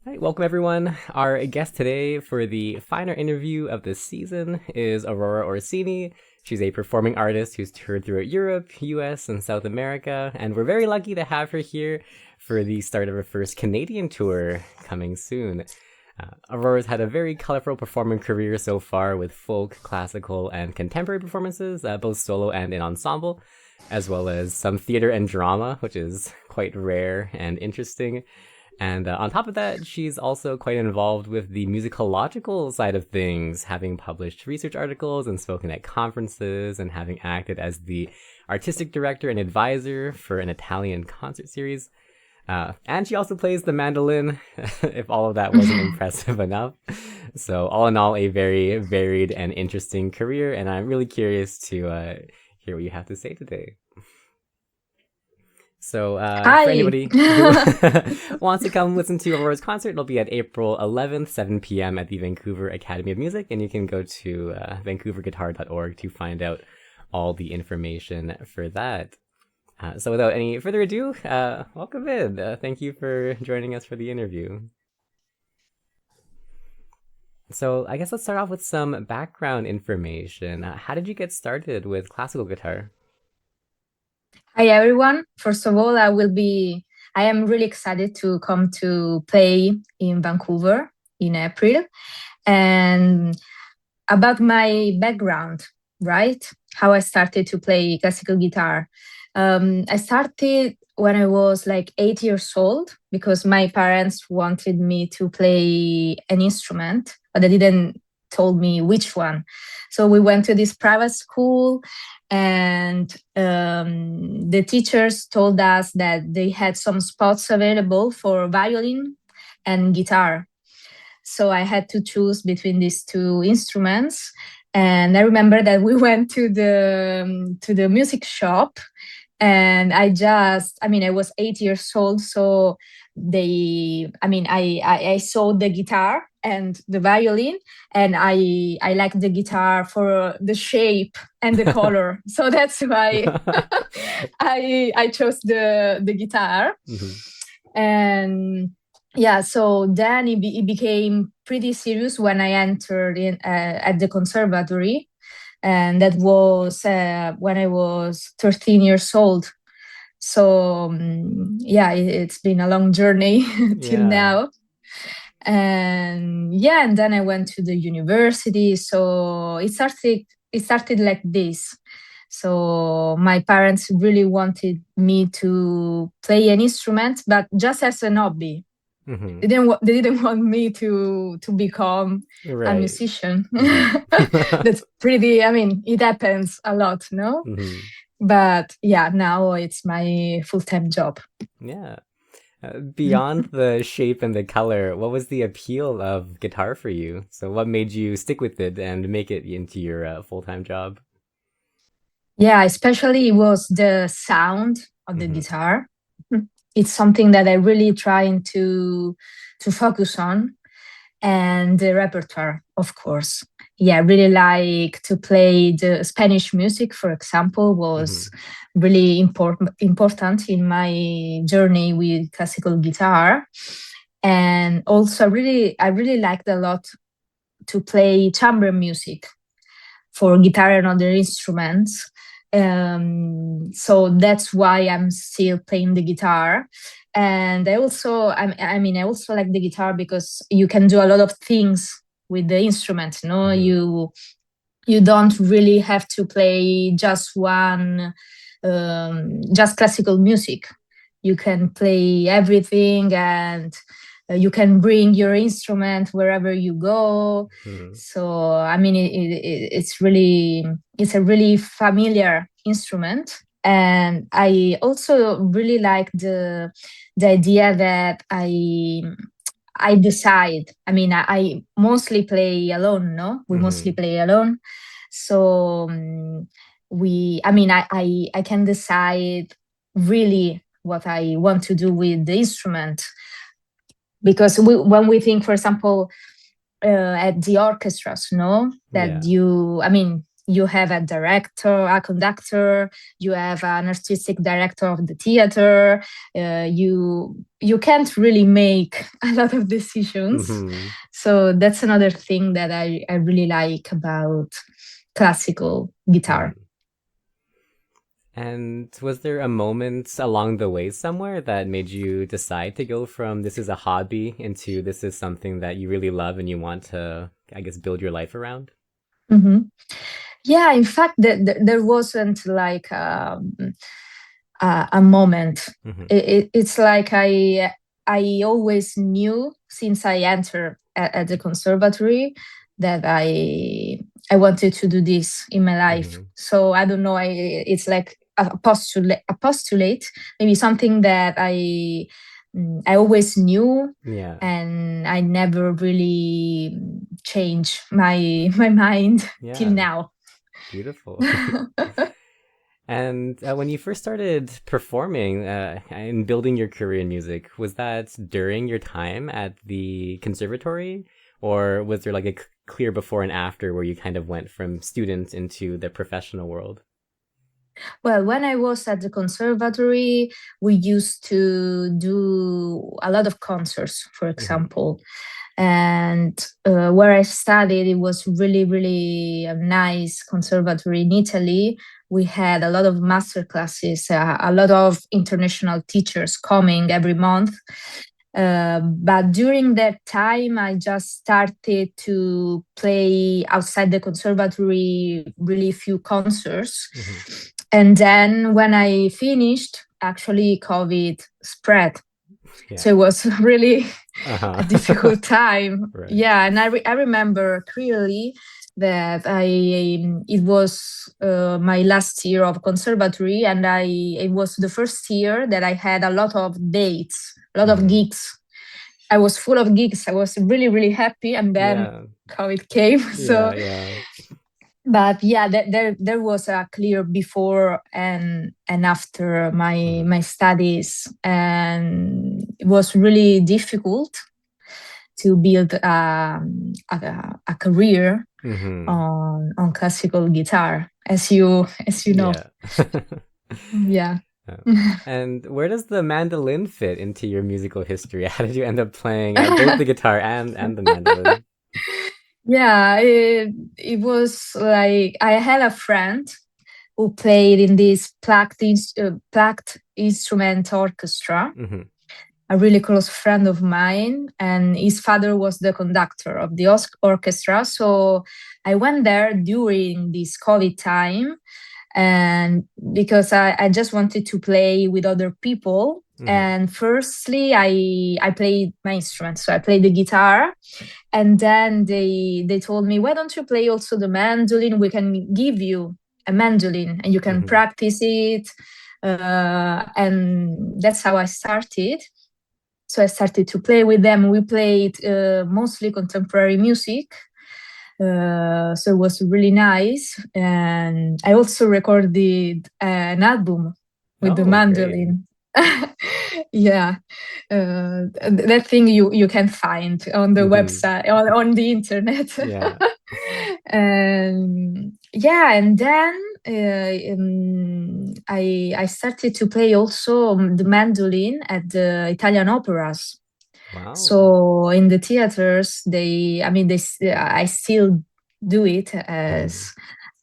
Hi, welcome everyone. Our guest today for the final interview of this season is Aurora Orsini. She's a performing artist who's toured throughout Europe, US, and South America, and we're very lucky to have her here for the start of her first Canadian tour coming soon. Aurora's had a very colorful performing career so far with folk, classical, and contemporary performances, both solo and in ensemble, as well as some theater and drama, which is quite rare and interesting. And on top of that, she's also quite involved with the musicological side of things, having published research articles and spoken at conferences, and having acted as the artistic director and advisor for an Italian concert series. And she also plays the mandolin, if all of that wasn't impressive enough. So all in all, a very varied and interesting career, and I'm really curious to hear what you have to say today. So for Hi. anybody who wants to come listen to Aurora's concert, it'll be at April 11th, 7 p.m. at the Vancouver Academy of Music, and you can go to vancouverguitar.org to find out all the information for that. So without any further ado, welcome in. Thank you for joining us for the interview. So I guess let's start off with some background information. How did you get started with classical guitar? Hi, everyone. First of all, I am really excited to come to play in Vancouver in April. And about my background, right? How I started to play classical guitar. I started when I was like 8 years old because my parents wanted me to play an instrument, but they didn't told me which one. So we went to this private school, and the teachers told us that they had some spots available for violin and guitar. So I had to choose between these two instruments. And I remember that we went to the music shop, and I was 8 years old, so I saw the guitar and the violin, and I liked the guitar for the shape and the color. So that's why I chose the guitar. Mm-hmm. And yeah, so then it became pretty serious when I entered in at the conservatory, and that was when I was 13 years old. So yeah, it's been a long journey till Yeah. now. And yeah, and then I went to the university. So it started like this. So my parents really wanted me to play an instrument, but just as an hobby. Mm-hmm. They didn't want me to become a Right. musician. Mm-hmm. That's pretty, it happens a lot, no? Mm-hmm. But yeah, now it's my full-time job. Yeah. Beyond the shape and the color, what was the appeal of guitar for you? So, what made you stick with it and make it into your full-time job? Yeah, especially it was the sound of the Mm-hmm. guitar. It's something that I really trying to focus on, and the repertoire, of course. Yeah, I really like to play the Spanish music, for example, was Mm-hmm. really important in my journey with classical guitar. And also I really liked a lot to play chamber music for guitar and other instruments. So that's why I'm still playing the guitar. And I also like the guitar because you can do a lot of things with the instrument. No, Mm-hmm. you don't really have to play just one, just classical music. You can play everything, and you can bring your instrument wherever you go. Mm-hmm. So it's a really familiar instrument. And I also really like the idea that I decide. I mostly play alone, no? We mostly Mm-hmm. play alone. So I can decide really what I want to do with the instrument. Because when we think, for example, at the orchestras, no, that Yeah. you, you have a director, a conductor, you have an artistic director of the theater. You can't really make a lot of decisions. Mm-hmm. So that's another thing that I really like about classical guitar. Mm-hmm. And was there a moment along the way somewhere that made you decide to go from this is a hobby into this is something that you really love and you want to, I guess, build your life around? Mm-hmm. Yeah, in fact, there wasn't like a moment. Mm-hmm. It's like I always knew since I entered at the conservatory that I wanted to do this in my life. Mm-hmm. So I don't know. It's like a postulate, maybe something that I always knew, Yeah. and I never really changed my mind till Yeah. now. Beautiful. And when you first started performing and building your career in music, was that during your time at the conservatory? Or was there like a clear before and after where you kind of went from student into the professional world? Well, when I was at the conservatory, we used to do a lot of concerts, for Mm-hmm. example. And where I studied, it was really, really a nice conservatory in Italy. We had a lot of master classes, a lot of international teachers coming every month. But during that time, I just started to play outside the conservatory, really few concerts. Mm-hmm. And then when I finished, actually, COVID spread. Yeah. So it was really Uh-huh. a difficult time. Right. Yeah, and I remember clearly that it was my last year of conservatory, and it was the first year that I had a lot of dates, a lot of Mm-hmm. gigs. I was full of gigs. I was really, really happy, and then Yeah. COVID came. Yeah. So, Yeah. but yeah, there was a clear before and after Mm-hmm. my studies, and it was really difficult to build a career Mm-hmm. on classical guitar, as you know. Yeah. Yeah. Yeah. And where does the mandolin fit into your musical history? How did you end up playing both the guitar and the mandolin? Yeah, it was like I had a friend who played in this plucked instrument orchestra, Mm-hmm. a really close friend of mine, and his father was the conductor of the orchestra. So I went there during this COVID time, and because I just wanted to play with other people. Mm-hmm. And firstly, I played my instrument, so I played the guitar, and then they told me, why don't you play also the mandolin? We can give you a mandolin and you can Mm-hmm. practice it. And that's how I started. So I started to play with them. We played mostly contemporary music. So it was really nice. And I also recorded an album with the Oh, great. mandolin. Yeah, that thing you can find on the Mm-hmm. website, on the internet. Yeah. And yeah, and then I started to play also the mandolin at the Italian operas. Wow. So in the theaters, I still do it Mm-hmm. as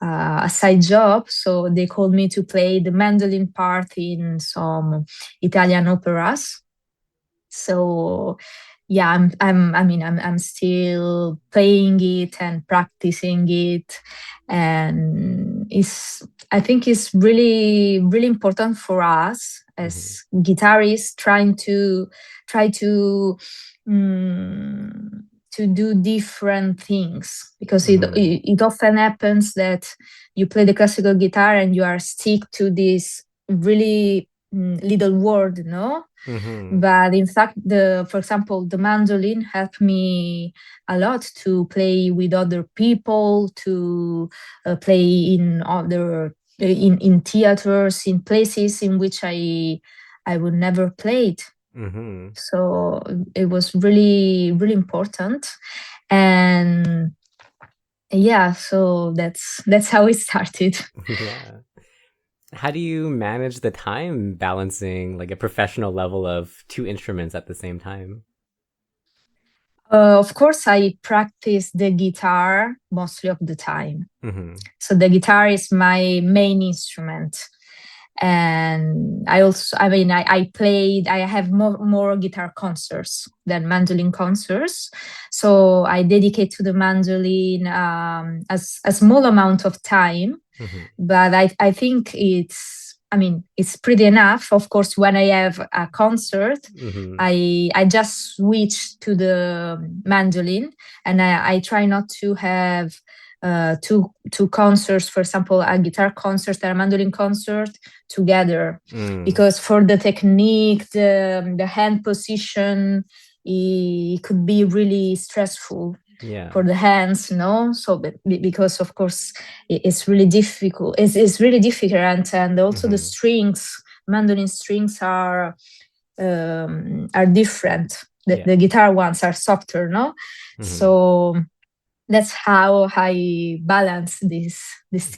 a side job. So they called me to play the mandolin part in some Italian operas. So yeah, I'm still playing it and practicing it, and I think it's really, really important for us Mm-hmm. as guitarists try to um, to do different things, because Mm-hmm. it often happens that you play the classical guitar and you are stick to this really little word, no? Mm-hmm. But in fact, for example, the mandolin helped me a lot to play with other people, to play in theaters, in places in which I would never played. Mm-hmm. So it was really, really important. And yeah, so that's how it started. Yeah. How do you manage the time balancing like a professional level of two instruments at the same time? Of course, I practice the guitar mostly of the time. Mm-hmm. So the guitar is my main instrument. And I have more guitar concerts than mandolin concerts. So I dedicate to the mandolin as a small amount of time, Mm-hmm. but I think it's pretty enough. Of course, when I have a concert, Mm-hmm. I just switch to the mandolin, and I try not to have two concerts, for example, a guitar concert and a mandolin concert together, Mm. because for the technique, the hand position, it could be really stressful Yeah. for the hands, no? So because of course it's really difficult. It's really difficult, and also the Mm-hmm. strings, mandolin strings are different. Yeah. The guitar ones are softer, no? Mm-hmm. So that's how I balance these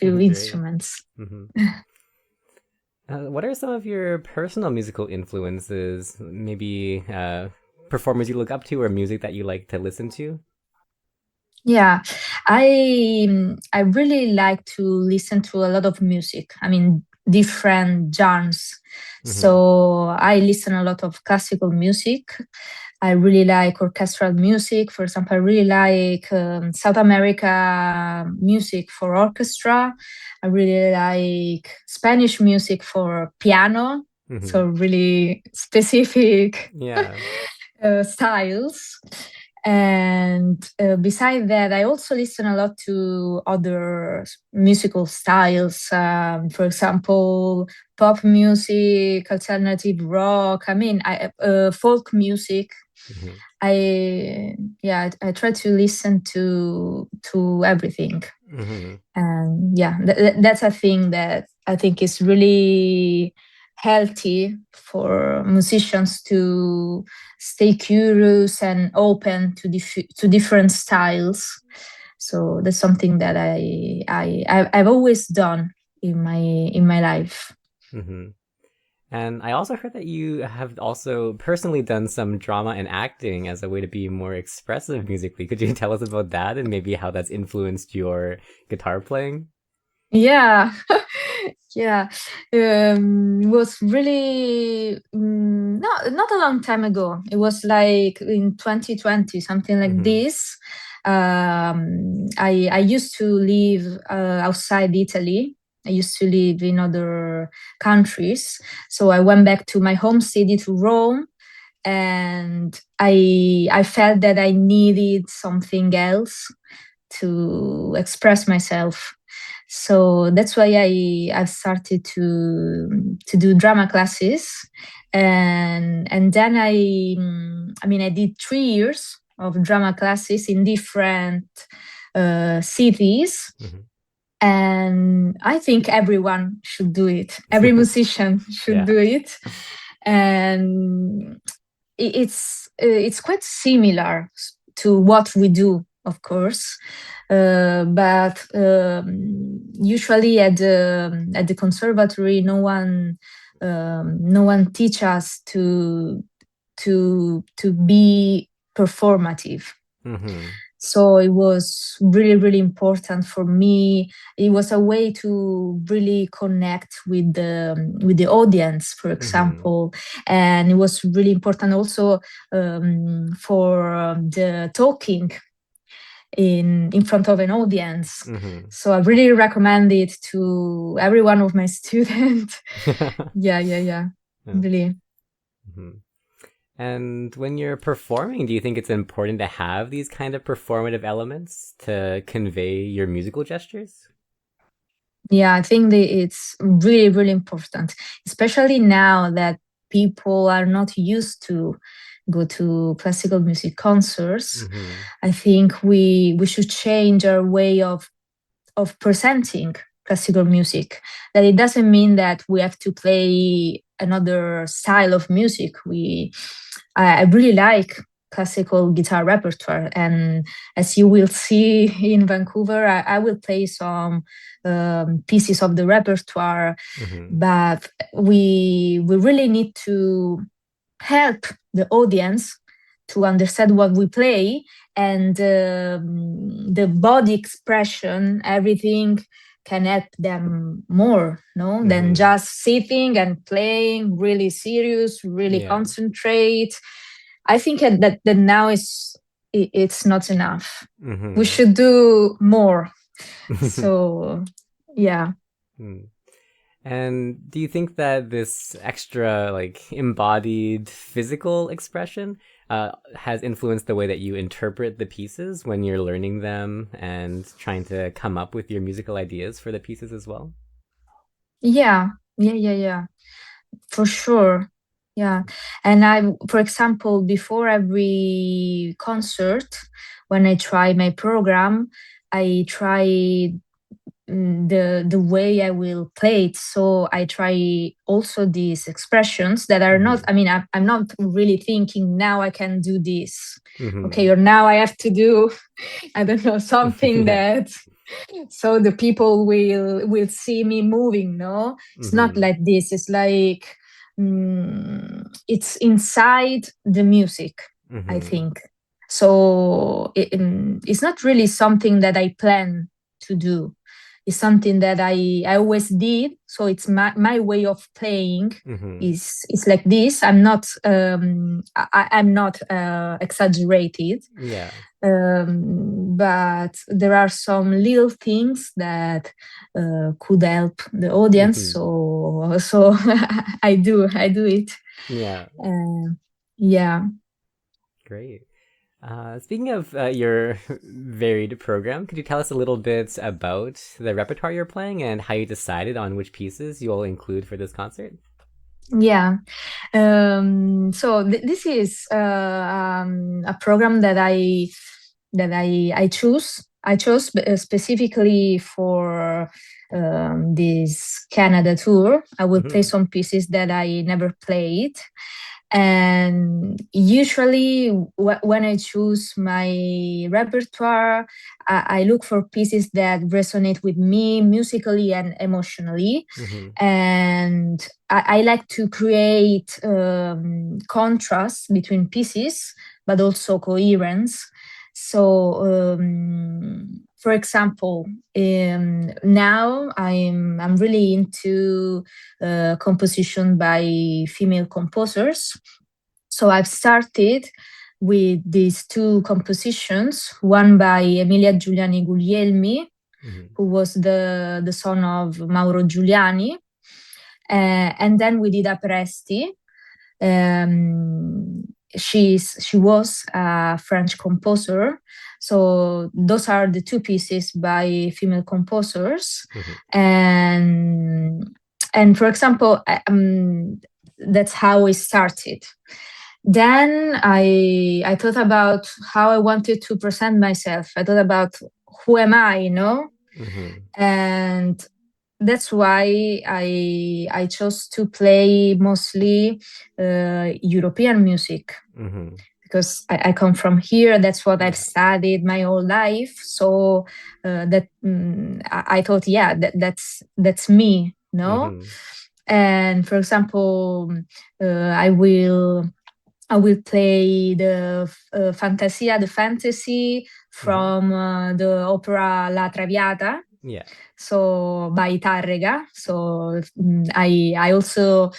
two Great. instruments. Mm-hmm. What are some of your personal musical influences? Maybe performers you look up to or music that you like to listen to? Yeah, I really like to listen to a lot of music. I mean, different genres. Mm-hmm. So I listen a lot of classical music. I really like orchestral music. For example, I really like South America music for orchestra. I really like Spanish music for piano. Mm-hmm. So really specific Yeah. styles. And beside that, I also listen a lot to other musical styles. For example, pop music, alternative rock. Folk music. Mm-hmm. I try to listen to everything, Mm-hmm. and yeah, that's a thing that I think is really healthy for musicians to stay curious and open to different styles. So that's something that I've always done in my life. Mm-hmm. And I also heard that you have also personally done some drama and acting as a way to be more expressive musically. Could you tell us about that and maybe how that's influenced your guitar playing? Yeah, yeah. It was really not a long time ago. It was like in 2020, something like Mm-hmm. this. I used to live outside Italy. I used to live in other countries. So I went back to my home city, to Rome, and I felt that I needed something else to express myself. So that's why I've started to do drama classes, and then I did 3 years of drama classes in different cities, Mm-hmm. and I think everyone should do it. Every musician should Yeah. do it, and it's quite similar to what we do, of course, but usually at the conservatory, no one teach us to be performative. Mm-hmm. So it was really, really important for me. It was a way to really connect with the audience, for Mm-hmm. example, and it was really important also for the talking in front of an audience. Mm-hmm. So I really recommend it to every one of my students. Yeah, yeah, yeah, Yeah. really. Mm-hmm. And when you're performing, do you think it's important to have these kind of performative elements to convey your musical gestures? Yeah, I think it's really, really important, especially now that people are not used to go to classical music concerts. Mm-hmm. I think we should change our way of presenting classical music. That it doesn't mean that we have to play another style of music. I really like classical guitar repertoire. And as you will see in Vancouver, I will play some pieces of the repertoire, but we really need to help the audience to understand what we play, and the body expression, everything can help them more, no, than just sitting and playing really serious, really concentrate. I think that now it's not enough. We should do more. So yeah. And do you think that this extra like embodied physical expression has influenced the way that you interpret the pieces when you're learning them and trying to come up with your musical ideas for the pieces as well? Yeah, for sure. Yeah. And for example, before every concert, when I try my program, I try the way I will play it. So I try also these expressions that are not, I mean, I'm not really thinking now I can do this. Okay, or now I have to do, I don't know, something that so the people will see me moving, no? It's not like this. It's like it's inside the music, I think. So it's not really something that I plan to do. It's something that I always did. So it's my way of playing is like this. I'm not I'm not exaggerated. Yeah. But there are some little things that could help the audience. So I do it. Yeah. Yeah. Great. Speaking of your varied program, could you tell us a little bit about the repertoire you're playing and how you decided on which pieces you'll include for this concert? Yeah. So this is a program that I chose. I chose specifically for this Canada tour. I will play some pieces that I never played. And usually, when I choose my repertoire, I look for pieces that resonate with me musically and emotionally. And I like to create contrast between pieces, but also coherence. So, for example, now I'm really into composition by female composers. So I've started with these two compositions, one by Emilia Giuliani Guglielmi, who was the son of Mauro Giuliani, and then we did Apresti. She was a French composer. So those are the two pieces by female composers. And for example, that's how it started. Then I thought about how I wanted to present myself. I thought about who am I, you know? And that's why I chose to play mostly European music, because I come from here. That's what I've studied my whole life. So that I thought, yeah, that's me, no? And for example, I will play the Fantasia, the fantasy from the opera La Traviata. Yeah. So by Tarrega. So I also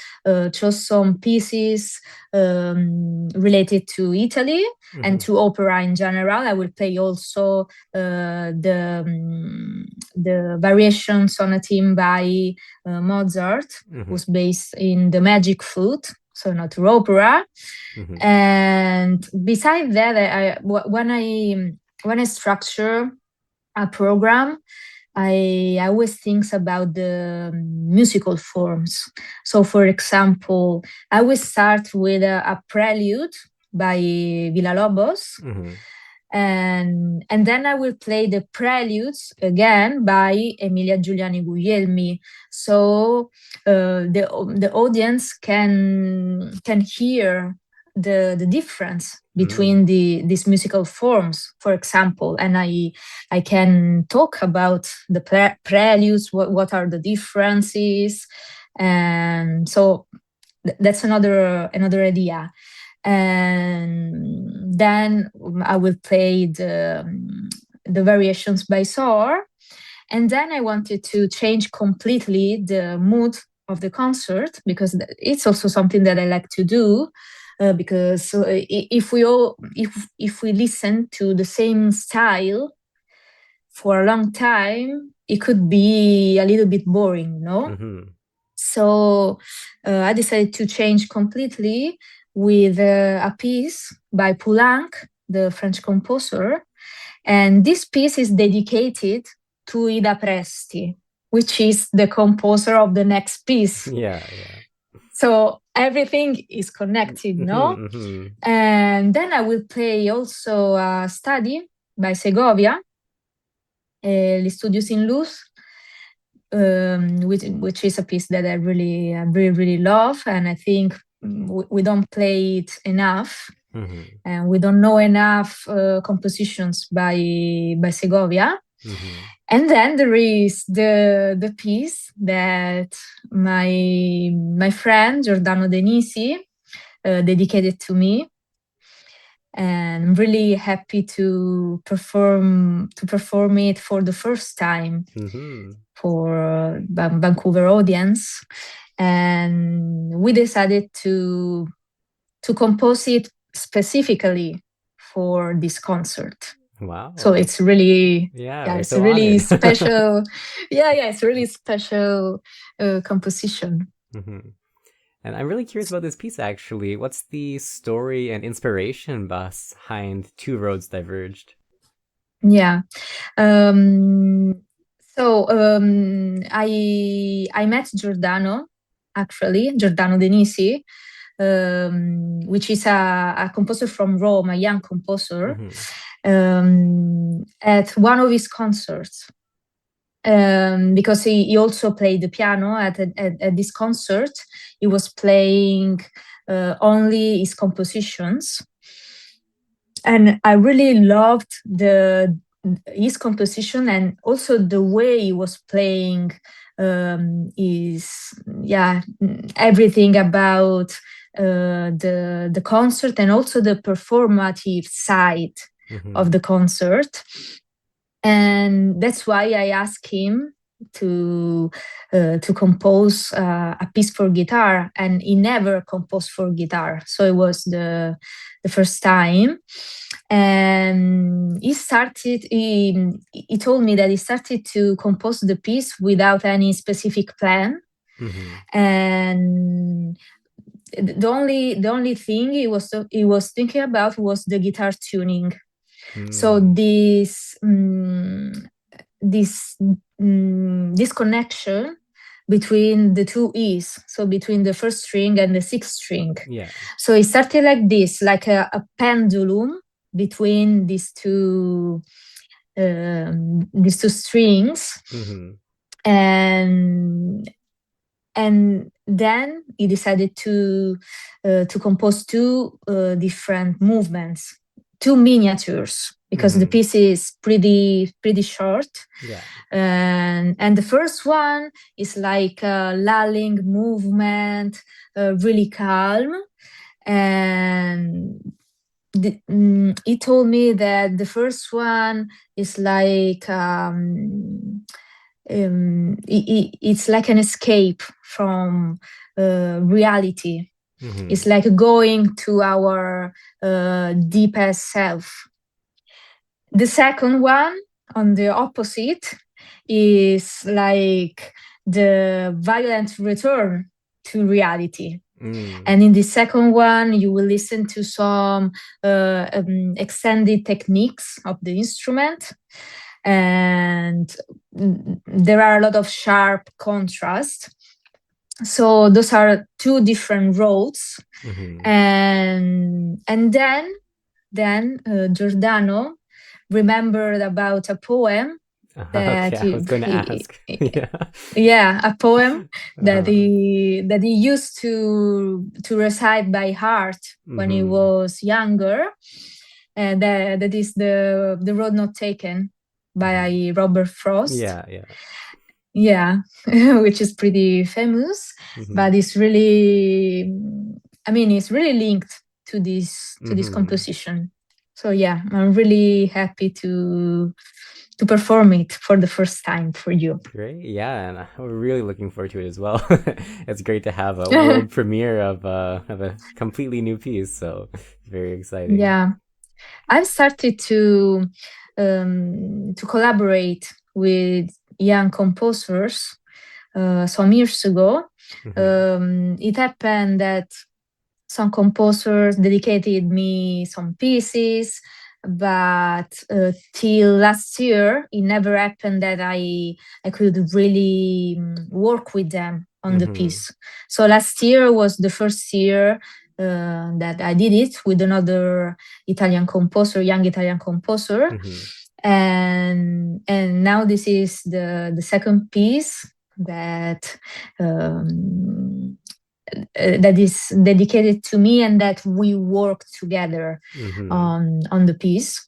chose some pieces related to Italy and to opera in general. I will play also the variation sonatim by Mozart, who's based in the Magic Flute, so not opera. And besides that, when I structure a program, I always think about the musical forms. So, for example, I will start with a prelude by Villalobos, and then I will play the preludes again by Emilia Giuliani Guglielmi. So the audience can hear the difference between these musical forms, for example, and I can talk about the preludes, what are the differences, and so that's another idea. And then I will play the variations by Soar. And then I wanted to change completely the mood of the concert, because it's also something that I like to do. Because if we listen to the same style for a long time, it could be a little bit boring, no? So I decided to change completely with a piece by Poulenc, the French composer. And this piece is dedicated to Ida Presti, which is the composer of the next piece. Yeah. So everything is connected, no? And then I will play also a study by Segovia, Gli Studios in Luz, which is a piece that I really love, and I think we don't play it enough, and we don't know enough compositions by Segovia. And then there is the piece that my friend Giordano Denisi dedicated to me, and I'm really happy to perform it for the first time for Vancouver audience. And we decided to compose it specifically for this concert. Wow! So it's really it's so really special. It's really special composition. And I'm really curious about this piece, actually. What's the story and inspiration behind Two Roads Diverged? Yeah. So I met Giordano Denisi, which is a composer from Rome, a young composer, at one of his concerts. Because he also played the piano at this concert. He was playing only his compositions, and I really loved his composition, and also the way he was playing is everything about the concert, and also the performative side of the concert. And that's why I asked him to compose a piece for guitar, and he never composed for guitar, so it was the first time. And he told me that he started to compose the piece without any specific plan. And the only thing he was thinking about was the guitar tuning. So this connection between the two E's, so between the first string and the sixth string. So it started like this, like a pendulum between these two strings. And then he decided to compose two different movements, two miniatures, because the piece is pretty short. And the first one is like a lulling movement, really calm. And he told me that the first one is like it's like an escape from reality. It's like going to our deepest self. The second one, on the opposite, is like the violent return to reality. And in the second one, you will listen to some extended techniques of the instrument, and there are a lot of sharp contrast. So those are two different roads. And then Giordano remembered about a poem that Okay, I was going to ask. Yeah. yeah, a poem that Uh-huh. he used to recite by heart when he Mm-hmm. was younger, and that is the Road Not Taken Mm-hmm. by Robert Frost. Yeah, yeah. Yeah, which is pretty famous, Mm-hmm. but it's really, I mean, it's really linked to this Mm-hmm. composition. So yeah, I'm really happy to perform it for the first time for you. Great. Yeah, and we're really looking forward to it as well. It's great to have a world premiere of a completely new piece, so very exciting. Yeah, I've started to collaborate with young composers some years ago. Mm-hmm. It happened that some composers dedicated me some pieces, but till last year it never happened that I could really work with them on the Mm-hmm. piece. So last year was the first year that I did it with another Italian composer, young Italian composer, Mm-hmm. and now this is the second piece that that is dedicated to me and that we work together Mm-hmm. on the piece.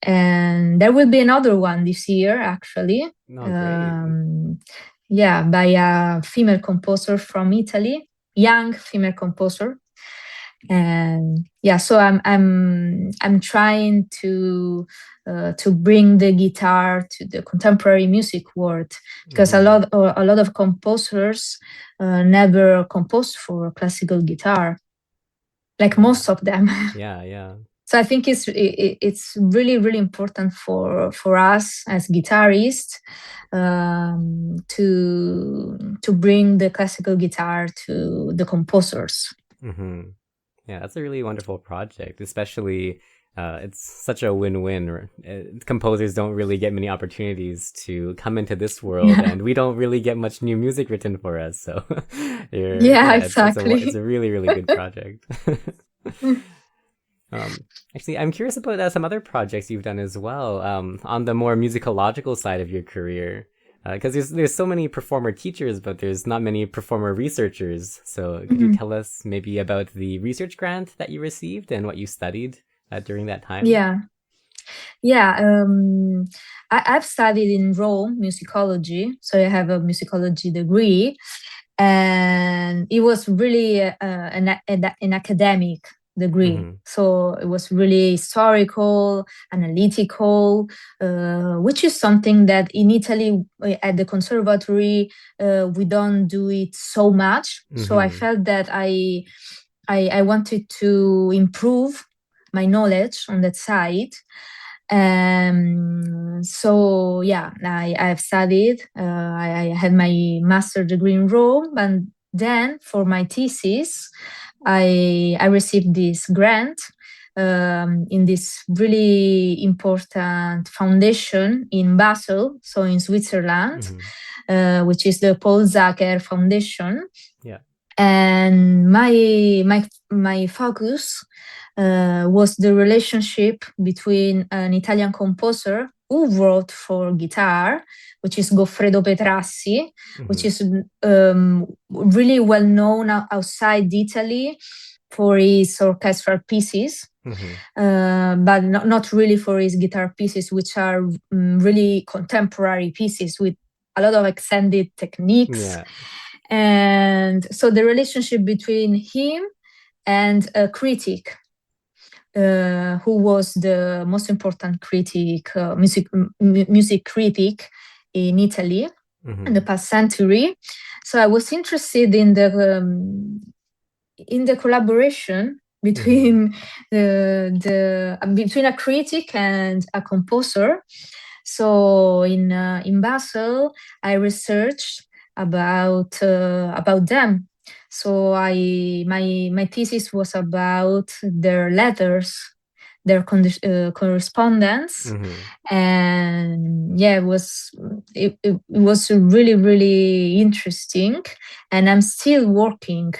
And there will be another one this year, actually. Oh, great. Yeah, by a female composer from Italy, young female composer. And yeah, so I'm trying to bring the guitar to the contemporary music world, because Mm-hmm. a lot of composers never composed for classical guitar, like Yeah. most of them. Yeah, yeah. So I think it's really important for us as guitarists to bring the classical guitar to the composers. Mm-hmm. Yeah, that's a really wonderful project, especially it's such a win-win. Composers don't really get many opportunities to come into this world, Yeah, and we don't really get much new music written for us. So, yeah, yeah, it's exactly. a really good project. Um, Actually, I'm curious about some other projects you've done as well, on the more musicological side of your career. Because there's so many performer teachers, but there's not many performer researchers. So could you Mhm. tell us maybe about the research grant that you received and what you studied during that time? Yeah, yeah. I've studied in Rome musicology, so I have a musicology degree, and it was really an academic degree. Mm-hmm. So it was really historical, analytical, which is something that in Italy at the conservatory we don't do it so much. So I Mm-hmm. felt that I wanted to improve my knowledge on that side. So yeah, I've studied. I had my master degree in Rome, and then for my thesis, I received this grant in this really important foundation in Basel, so in Switzerland, Mm-hmm. which is the Paul Zacher Foundation. Yeah. And my focus was the relationship between an Italian composer who wrote for guitar, which is Goffredo Petrassi, which Mm-hmm. is really well known outside Italy for his orchestral pieces, Mm-hmm. but not really for his guitar pieces, which are really contemporary pieces with a lot of extended techniques. Yeah. And so the relationship between him and a critic who was the most important critic, music critic in Italy in the Mm-hmm. past century. So I was interested in the collaboration Mm-hmm. between between a critic and a composer. So in Basel, I researched about them. So my thesis was about their letters, their correspondence, Mm-hmm. and yeah, it was really interesting, and I'm still working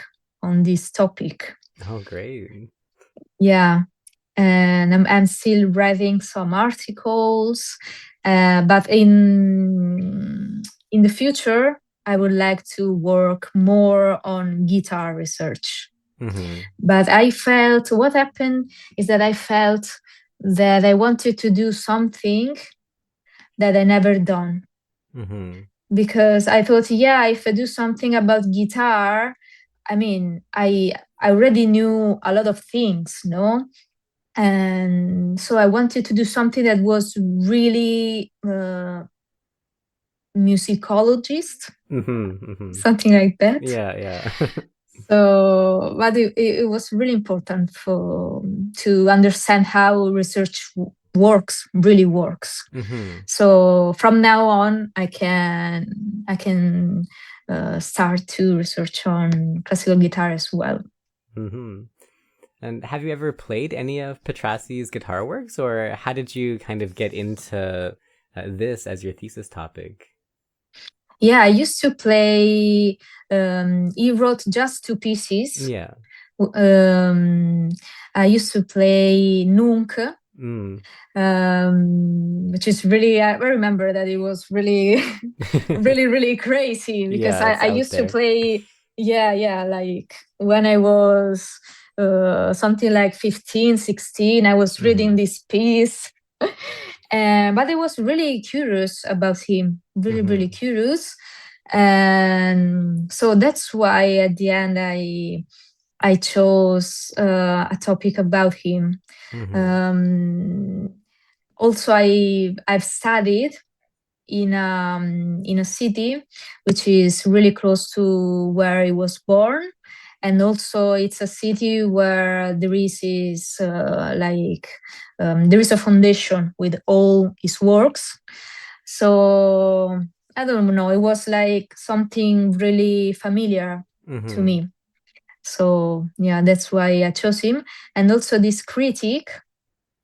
on this topic. Oh, great. Yeah, and I'm still writing some articles, But in the future, I would like to work more on guitar research. But what happened is that I felt that I wanted to do something that I never done. Because I thought, if I do something about guitar, I already knew a lot of things, no? And so I wanted to do something that was really musicologist, something like that. Yeah. So, but it was really important to understand how research really works. So from now on, I can start to research on classical guitar as well. And have you ever played any of Petrassi's guitar works, or how did you kind of get into this as your thesis topic? Yeah, I used to play. He wrote just 2 pieces. Yeah. I used to play Nunc, which is really. I remember that it was really, really crazy because I used to play. Yeah, like when I was something like 15, 16, I was reading this piece. But I was really curious about him, really curious. And so that's why at the end I chose a topic about him. Also, I've studied in a city which is really close to where he was born, and also it's a city where there is there is a foundation with all his works. So I don't know, it was like something really familiar to me. So yeah, that's why I chose him. And also this critic,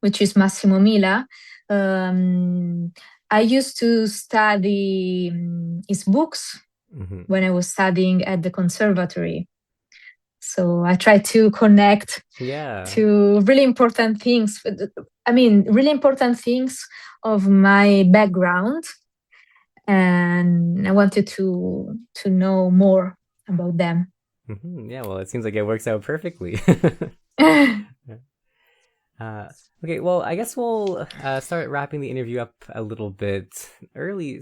which is Massimo Mila, I used to study his books when I was studying at the conservatory. So I try to connect to really important things. Really important things of my background, and I wanted to know more about them. Yeah, well, it seems like it works out perfectly. Okay, well, I guess we'll start wrapping the interview up a little bit early.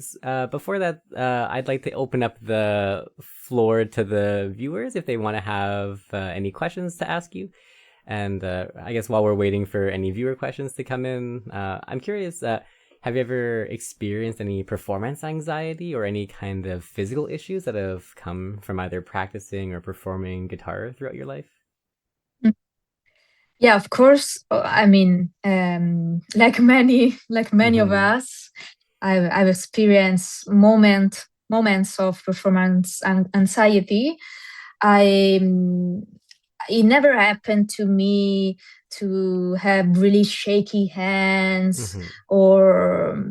Before that, I'd like to open up the floor to the viewers if they want to have any questions to ask you. And I guess while we're waiting for any viewer questions to come in, I'm curious, have you ever experienced any performance anxiety or any kind of physical issues that have come from either practicing or performing guitar throughout your life? Yeah, of course. Like many of us, I've experienced moments of performance anxiety. It never happened to me to have really shaky hands or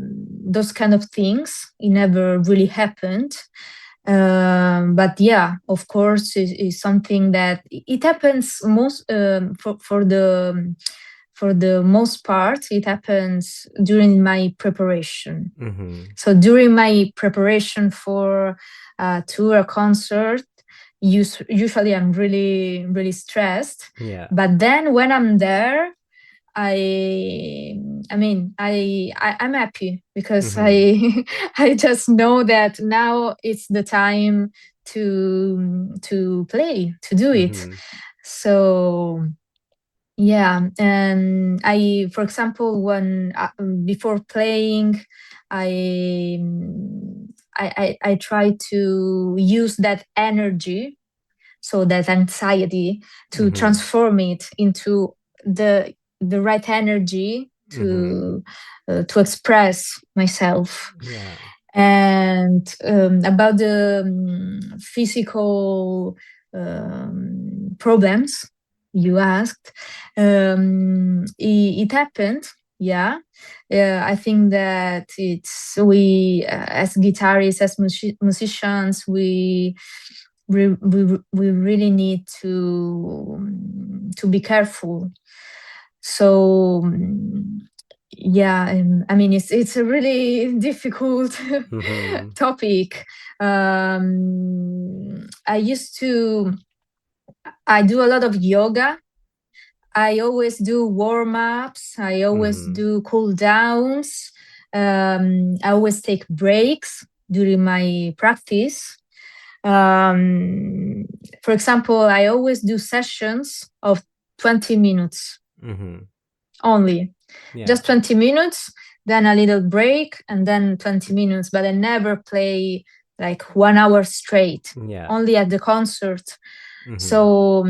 those kind of things. It never really happened. But yeah, of course, is something that it happens most for the most part. It happens during my preparation. So during my preparation for a tour, a concert, usually I'm really stressed. Yeah. But then when I'm there, I'm happy because I just know that now it's the time to play, to do it. So yeah, and for example, when before playing, I try to use that energy, so that anxiety, to transform it into the right energy to express myself. Yeah. And about the physical problems you asked, it happened. Yeah, I think that we as guitarists, as musicians, we really need to be careful. So yeah, I mean, it's a really difficult topic. I do a lot of yoga. I always do warm-ups. I always do cool downs. I always take breaks during my practice. For example, I always do sessions of 20 minutes only. Yeah. Just 20 minutes, then a little break, and then 20 minutes. But I never play like 1 hour straight, only at the concert. So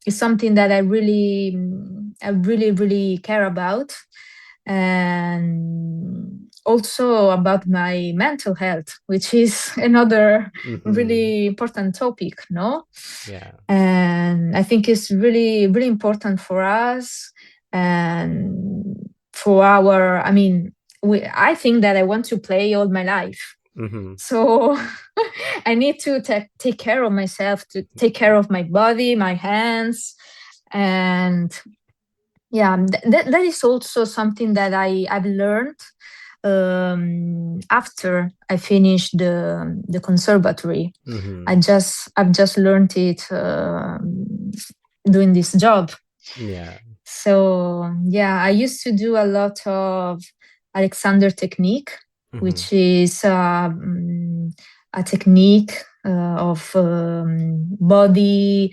it's something that I really, really care about. And also about my mental health, which is another really important topic, no? Yeah. And I think it's really, really important for us and for our, I think that I want to play all my life. So I need to take care of myself, to take care of my body, my hands. And yeah, that is also something that I've learned after I finished the conservatory. I've just learned it doing this job. Yeah. So yeah, I used to do a lot of Alexander technique, which is a technique of body,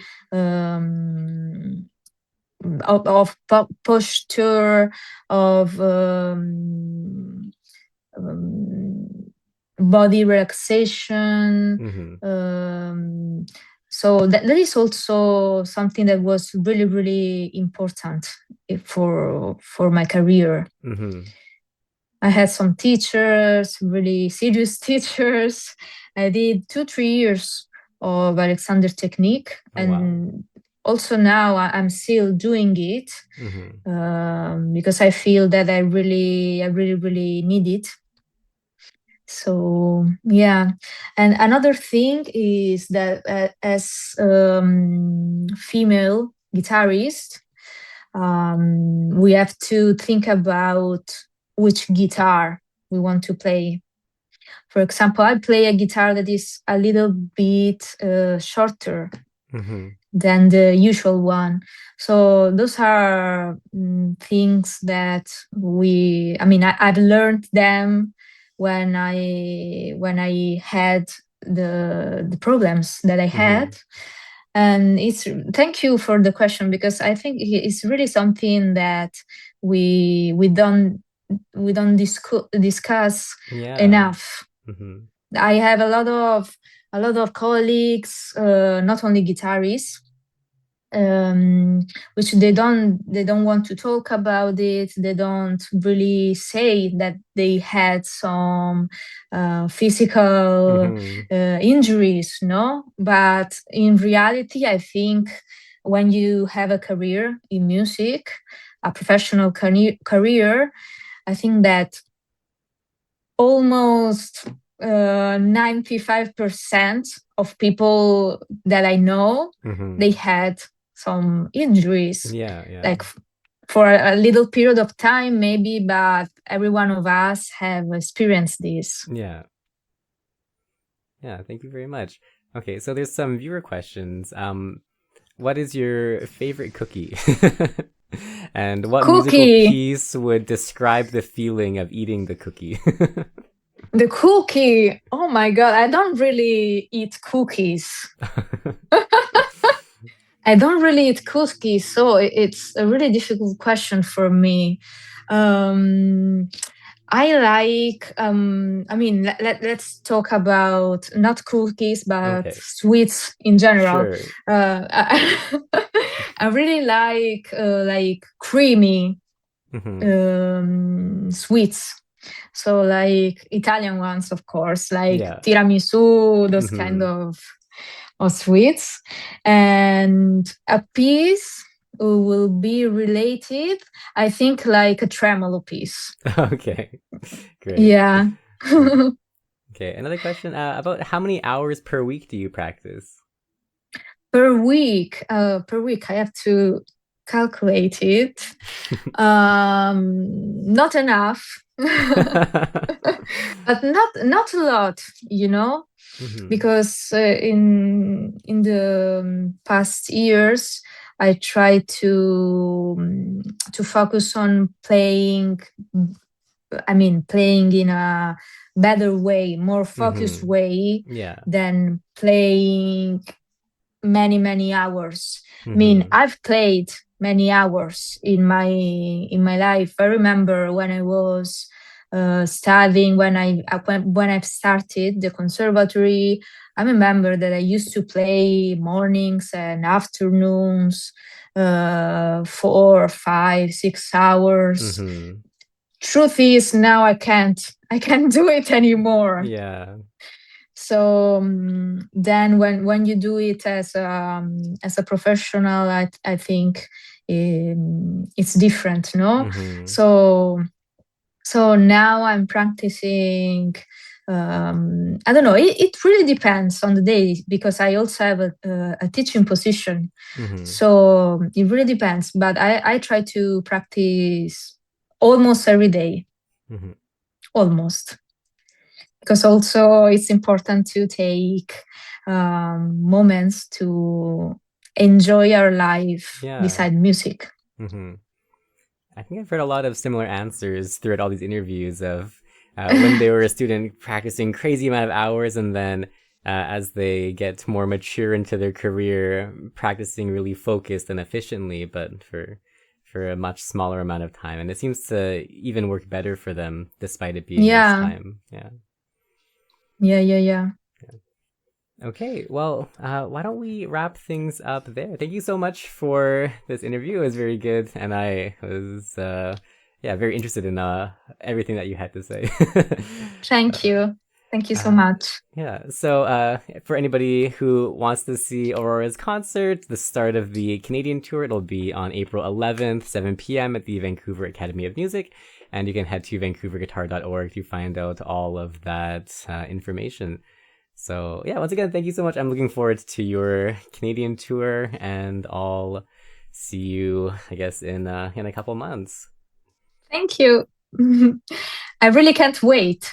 of posture, of body relaxation. So that is also something that was really, really important for my career. I had some teachers, really serious teachers. I did 2-3 years of Alexander technique, and also now I'm still doing it because I feel that I really, really need it. So yeah, and another thing is that as female guitarist, we have to think about which guitar we want to play. For example, I play a guitar that is a little bit shorter than the usual one. So those are things that I've learned them when I had the problems that I had. And thank you for the question, because I think it's really something that we don't discuss enough. I have a lot of colleagues, not only guitarists, which they don't want to talk about it. They don't really say that they had some physical injuries, no? But in reality, I think when you have a career in music, a professional career, I think that almost 95% of people that I know, they had some injuries. Like for a little period of time, maybe, but every one of us have experienced this. Yeah, thank you very much. Okay, so there's some viewer questions. What is your favorite cookie? And what musical piece would describe the feeling of eating the cookie? The cookie. Oh my God, I don't really eat cookies. I don't really eat cookies, so it's a really difficult question for me. I like, let's talk about not cookies, but sweets in general. Sure. I really like creamy sweets. So like Italian ones, of course, like tiramisu, those kind of sweets. And a piece will be related, I think, like a tremolo piece. Okay, great. Yeah. Okay, another question about how many hours per week do you practice? Per week, I have to calculated. Not enough, but not a lot, because in the past years I tried to focus on playing. I mean, playing in a better way, more focused way Yeah. than playing many hours. I mean, I've played many hours in my life. I remember when I was studying, when I've started the conservatory. I remember that I used to play mornings and afternoons, 4, 5, 6 hours. Truth is, now I can't do it anymore. Yeah. So then when you do it as a professional, I think it's different, no? So now I'm practicing. I don't know. It really depends on the day, because I also have a teaching position. So it really depends. But I try to practice almost every day. Almost. Because also it's important to take moments to enjoy our life beside music. I think I've heard a lot of similar answers throughout all these interviews of when they were a student practicing crazy amount of hours, and then as they get more mature into their career, practicing really focused and efficiently, but for a much smaller amount of time. And it seems to even work better for them despite it being less time. Yeah. Okay, well, why don't we wrap things up there? Thank you so much for this interview. It was very good, and I was, very interested in everything that you had to say. Thank you. Thank you so much. Yeah, so for anybody who wants to see Aurora's concert, the start of the Canadian tour, it'll be on April 11th, 7 p.m. at the Vancouver Academy of Music, and you can head to vancouverguitar.org to find out all of that information. So yeah, once again, thank you so much. I'm looking forward to your Canadian tour, and I'll see you, I guess, in a couple months. Thank you. I really can't wait.